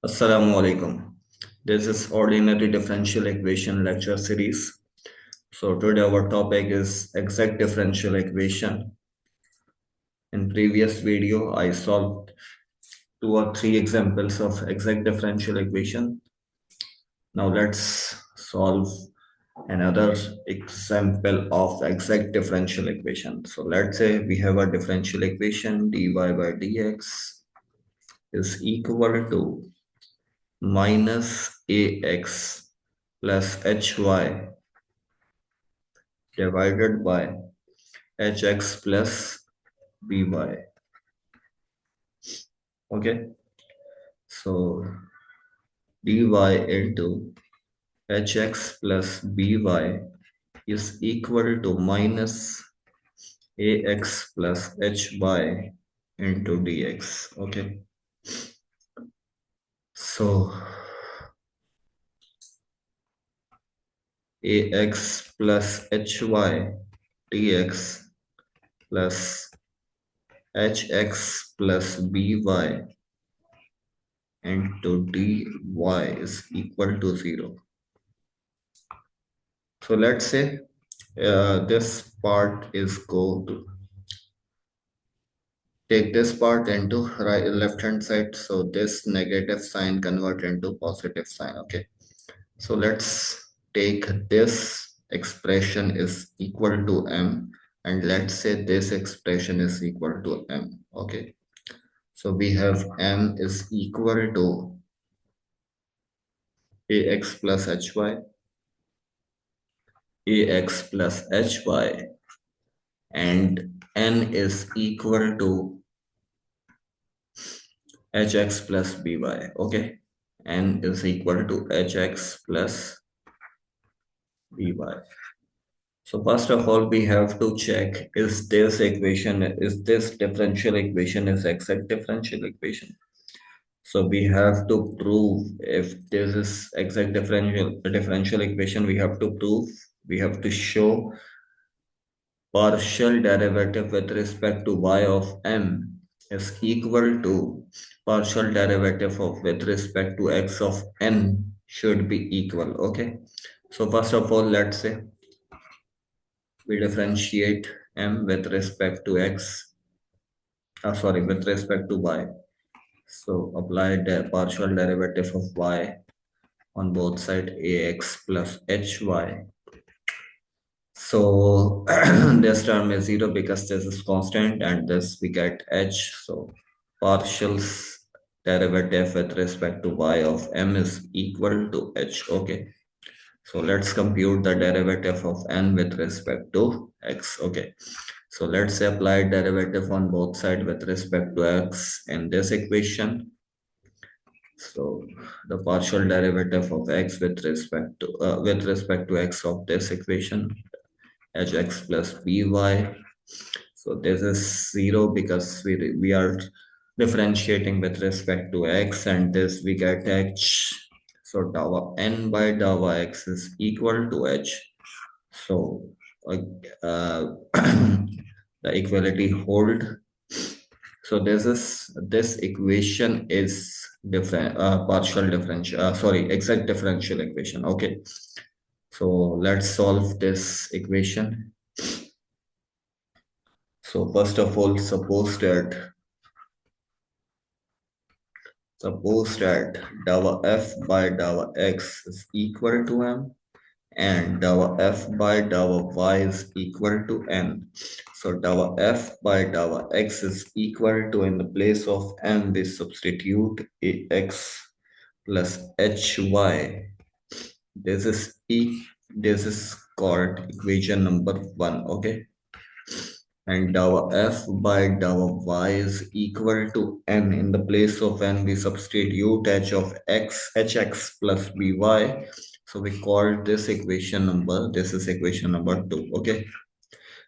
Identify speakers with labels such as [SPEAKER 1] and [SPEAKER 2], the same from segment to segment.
[SPEAKER 1] Assalamu alaikum. This is Ordinary Differential Equation lecture series. So today our topic is exact differential equation. In previous video, I solved 2 or 3 examples of exact differential equation. Now let's solve another example of exact differential equation. So let's say we have a differential equation dy by dx is equal to minus ax plus hy divided by hx plus by. Okay, so dy into hx plus by is equal to minus ax plus hy into dx. Okay, so ax plus hy dx plus hx plus by into dy is equal to 0. So let's say this part is go to take this part into right left hand side, so this negative sign convert into positive sign. Okay, so let's take this expression is equal to m, and let's say this expression is equal to m. Okay, so we have m is equal to ax plus hy, ax plus hy, and n is equal to hx plus by. Okay, n is equal to hx plus by. So first of all, we have to check is this differential equation is exact differential equation. So we have to prove if this is exact differential equation. We have to show partial derivative with respect to y of m is equal to partial derivative of with respect to x of n should be equal. Okay, so first of all, let's say we differentiate m with respect to x, with respect to y. So apply the partial derivative of y on both sides, ax plus hy. So this term is 0 because this is constant, and this we get h. So partial derivative with respect to y of m is equal to h. Okay, so let's compute the derivative of n with respect to x. Okay, so let's apply derivative on both sides with respect to x in this equation. So the partial derivative of x with respect to x of this equation, hx plus by. So this is 0 because we are differentiating with respect to x, and this we get h. So dou n by dou x is equal to h. So the equality hold. So this equation is exact differential equation. Okay, so let's solve this equation. So first of all, suppose that dou f by dou x is equal to m, and dou f by dou y is equal to n. So dou f by dou x is equal to, in the place of m we substitute ax plus hy. This is called equation number 1. Okay, and dou f by dou y is equal to n. In the place of n we substitute h of x, hx plus by. So we call this equation number, this is equation number 2. Okay,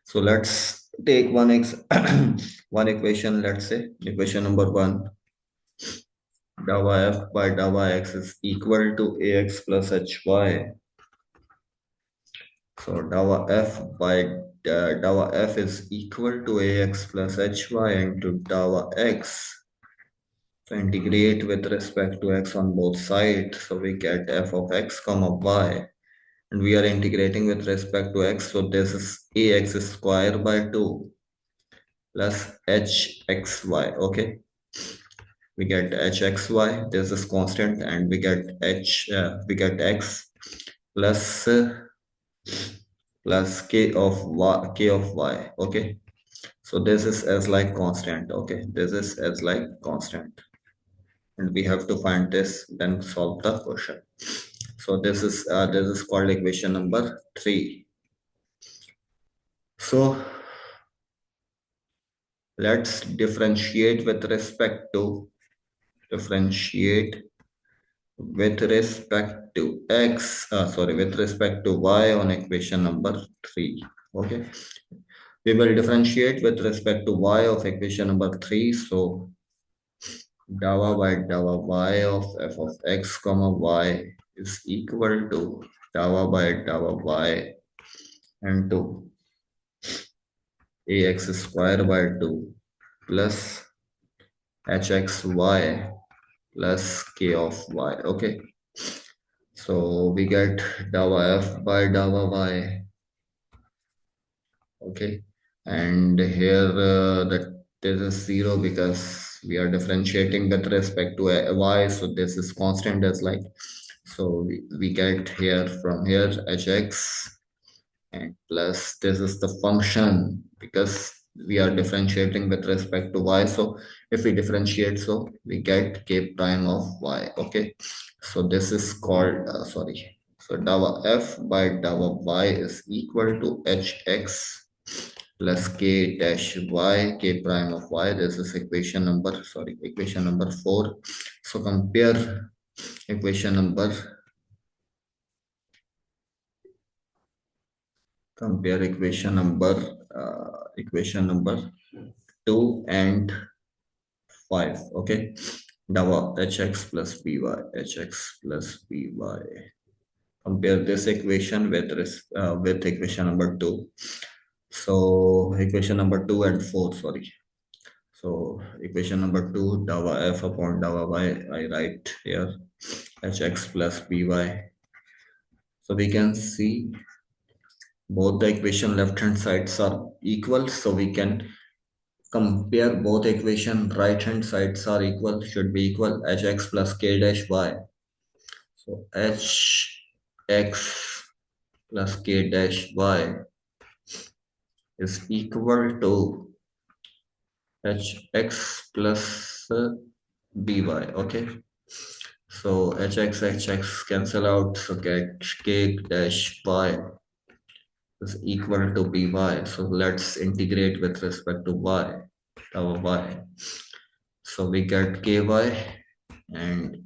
[SPEAKER 1] so let's take one equation. Let's say equation number 1, dou f by dou x is equal to ax plus hy. So dou f is equal to ax plus hy into dou x So integrate with respect to x on both sides. So we get f of x comma y. And we are integrating with respect to x. So this is ax square by 2 plus hxy. Okay. We get hxy. This is constant, and we get x plus plus k of y. Okay. So this is as like constant. Okay. This is as like constant. And we have to find this, then solve the question. So this is called equation number 3. So let's differentiate with respect to with respect to y on equation number 3. Okay, we will differentiate with respect to y of equation number 3. So dou y of f of x comma y is equal to dou y into ax square by 2 plus hxy plus k of y. Okay, so we get dou f by dou y. Okay, and here that this is 0 because we are differentiating with respect to y, so this is constant as like. So we get here from here hx, and plus this is the function because we are differentiating with respect to y. So if we differentiate, so we get k prime of y. Okay, so this is called so dou f by dou y is equal to hx plus k dash y, k prime of y. This is equation number 4. So equation number compare equation number 2 and 5. Okay, dou hx plus by. Compare this equation with equation number 2. So equation number 2 and 4, sorry. So equation number 2, dou f upon dou y, I write here hx plus by. So we can see both the equation left hand sides are equal, so we can compare both equation right hand sides are equal, should be equal, hx plus k dash y. So hx plus k dash y is equal to hx plus by. Okay, so hx cancel out, so get k dash y is equal to by. So let's integrate with respect to y, our y. So we get ky, and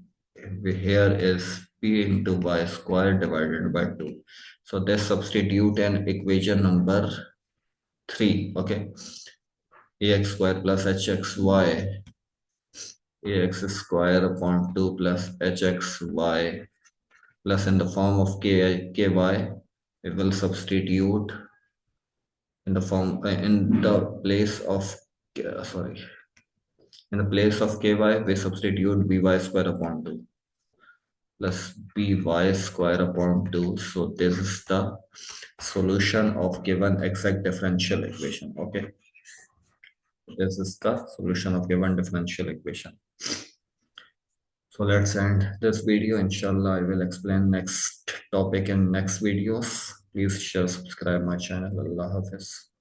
[SPEAKER 1] here is p into y square divided by 2. So this substitute in equation number 3. Okay, ax square plus hxy, ax square upon 2 plus hxy plus in the form of ky, it will substitute in the form in the place of sorry in the place of ky, we substitute by square upon 2 plus by square upon 2. So this is the solution of given exact differential equation. Okay, this is the solution of given differential equation. So let's end this video. Inshallah, I will explain next topic in next videos. Please share, subscribe my channel. Allah Hafiz.